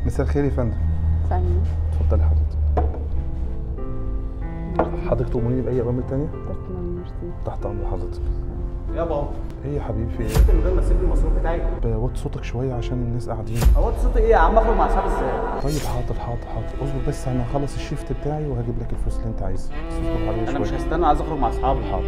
مساء الخير يا فندم. ثانية. اتفضلي حضرتك. حضرتك تؤمريني بأي أوامر تانية؟ تسلم ميرسي. تحت أمر حضرتك. يا بابا إيه يا حبيبي في إيه؟ انت من غير ما تسيب لي المصروف بتاعي. وطي صوتك شوية عشان الناس قاعدين. هو صوتي ايه يا عم؟ اخرج مع اصحابي ازاي؟ طيب حاضر اصبر بس أنا هخلص الشيفت بتاعي وهجيب لك الفلوس اللي أنت عايزها. بس اصبر عليا شوية. انا مش هستنى، عايز اخرج مع اصحابي. حاضر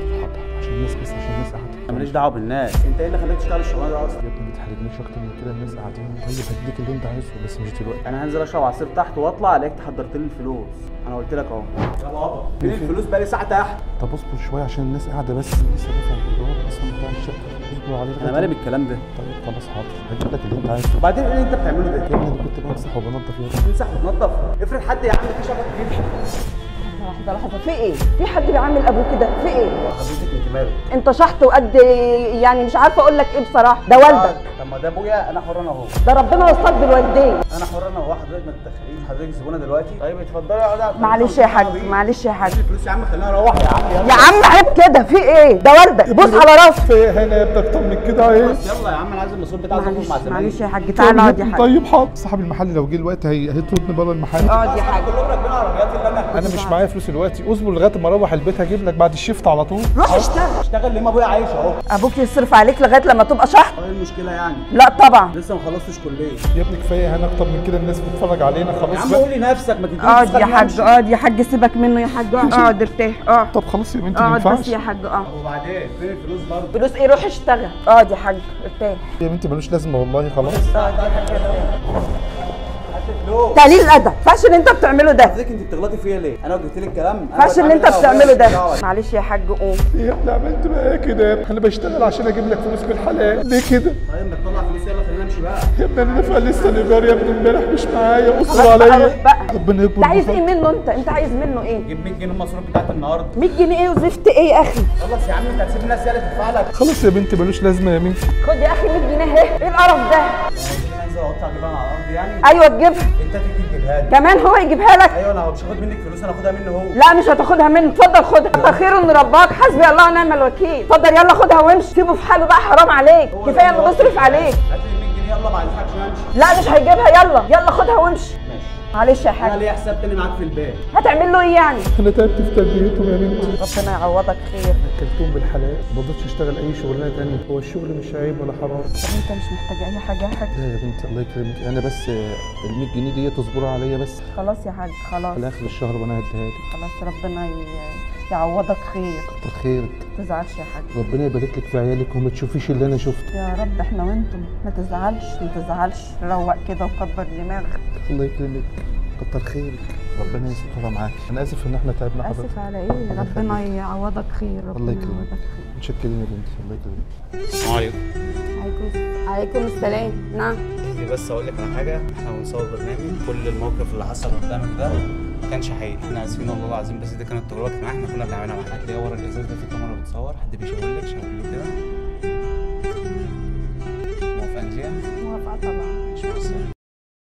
عشان الناس قاعدة. انا ماليش دعوه بالناس، انت ايه اللي خلاك تشتغل الشغلانه دي اصلا؟ يا ابني ما تحرجنيش أكتر من كده، الناس قاعدين. طيب هديك اللي أنت عايزه بس مش دلوقتي. انا هنزل اشرب عصير تحت واطلع الاقيك حضرت لي الفلوس. انا قلت لك اهو. يا بابا فين الفلوس؟ بقالي ساعه تحت. طب اصبر شوية عشان الناس قاعدة بس لسه دافع الإيجار أصلا بتاع الشقة. اصبر عليه. انا مالي بالكلام ده. طيب خلاص حاضر هجيب لك اللي أنت عايزه. وبعدين ايه اللي انت بتعمله ده؟ يا ابني أنا كنت بمسح وبنضف يا ابني. تمسح وتنضف؟ افرض حد يا عم في شبك كده. لحظة في ايه؟ في حد بيعامل ابوه كده؟ في ايه؟ حضرتك انت مالك؟ انت شحط وقد يعني مش عارفه اقول لك ايه بصراحه، ده والدك. طب ما ده ابويا، انا حر انا اهو. ده ربنا وصاك بالوالدين. انا حر انا اهو. حضرتك ما تتدخليش، حضرتك زبونه دلوقتي. طيب اتفضلي اقعدي. معلش يا حاج، معلش يا حاج. الفلوس يا عم خلينا نروح يا عم. يا عم عيب كده، في ايه؟ ده والدك، بص على راسك. في هنا يا ابني اكتر من كده ايه؟ يلا يا عم انا عايز المصروف بتاعي اخرج مع زمايلي. معلش يا حاج، تعالى اقعد يا حاج. طيب حاضر. صاحب المحل لو جه الوقت هيطردني بره المحل. اقعد يا حاج. كلهم راكبين عربيات الا انا مش معايا فلوس دلوقتي، اصبر لغايه ما اروح البيت هجيب لك بعد الشيفت على طول. روح اشتغل. اشتغل ليه؟ ما ابويا عايش اهو. ابوك يصرف عليك لغايه لما تبقى شحط؟ ايه المشكله يعني؟ لا طبعا. لسه ما خلصتش كليه. يا ابني كفايه هنا اكتر من كده، الناس بتتفرج علينا يا خلاص عم بقى. قولي نفسك ما تدينيش. اقعد يا حاج، اقعد يا حاج، سيبك منه يا حاج. اقعد ارتاح. اقعد. طب خلاص يا بنتي ما اقعد بس ينفعش. يا حاج. اقعد. وبعدين فين الفلوس برضه؟ فلوس ايه؟ روح اشتغل. اقعد يا حاج ارتاح. يا بنتي ملوش لازمه والله خلاص. هات الفلوس. تقليل الادب، فاش اللي انت بتعمله ده. حضرتك انت بتغلطي فيا ليه؟ انا وجبت لك كلام. فاش اللي انت بتعمله ده. معلش يا حاج قوم. يا ابني عملت بقى كده يا ابني؟ انا بشتغل عشان اجيب لك فلوس بالحلال، ليه كده؟ طيب ما تطلع فلوس يلا خلينا نمشي بقى. يا ابني انا دافع لسه الايجار يا ابني امبارح مش معايا، اصبر خلاص بقى، عليا. روح بقى. ربنا يكبر. انت عايز ايه منه؟ انت عايز منه ايه؟ جيب 100 جنيه المصروف بتاعت النهارده. 100 جنيه ايه وزفت ايه يا اخي؟ خلص يا عم، انت هتسيب الناس هي اللي تدفع لك. خلاص يا بنتي ملوش لازمه يا بنتي. خد يا اخي 100 جنيه اهي. ايه القرف ده؟ انا انزل اقطع اجيبها على الارض يعني؟ ايوه تجيبها. انت تيجي تجيبها لي. كمان هو يجيبها لك؟ ايوه انا مش هاخد منك فلوس، انا هاخدها منه هو. لا مش هتاخدها منه، اتفضل خدها. انت خير ان رباك، حسبي الله ونعم الوكيل. اتفضل يلا خدها وامشي، سيبه في حاله بقى، حرام عليك، كفايه انه بيصرف عليك. هات لي 100 جنيه يلا، ما عايزكش امشي. لا مش هيجيبها. يلا خدها وامشي. ماشي. معلش يا انا حاج. ليا حساب تاني معاك في البيت. هتعمل له ايه يعني؟ انا تعبت في تربيتهم يا بنتي. ربنا يعوضك خير. اكلتهم بالحلال، ما رضيتش اشتغل اي شغلانه تانية. هو الشغل مش عيب ولا حرام. طب انت مش محتاج اي حاجه يا حاج؟ لا يا بنتي الله يكرمك، انا بس ال 100 جنيه دي تصبروا عليا بس. خلاص يا حاج خلاص. على اخر الشهر وانا هديها لك. خلاص ربنا يعوضك خير. كتر خيرك. ما تزعلش يا حاج. ربنا يبارك لك في عيالك وما تشوفيش اللي انا شفته. يا رب احنا وانتم. ما تزعلش روق كده وكبر دماغك. الله يكرمك. كتر خيرك. ربنا يسترها معاك. انا اسف ان احنا تعبنا حضرتك. اسف على ايه؟ ربنا يعوضك خير. الله ربنا يكرمك. يعوضك خير. متشكرين يا بنتي، الله يكرمك. السلام عليكم. عليكم السلام. نعم. بس اقول لك على حاجه، احنا بنصور برنامج، كل الموقف اللي حصل قدامك ده ما كانش حقيقي، احنا اسفين والله العظيم، بس دي كانت تجربه اجتماعيه احنا كنا بنعملها مع حد. هتلاقي ورا الازاز ده في كاميرا بتصور، حد بيشاور لك شاور له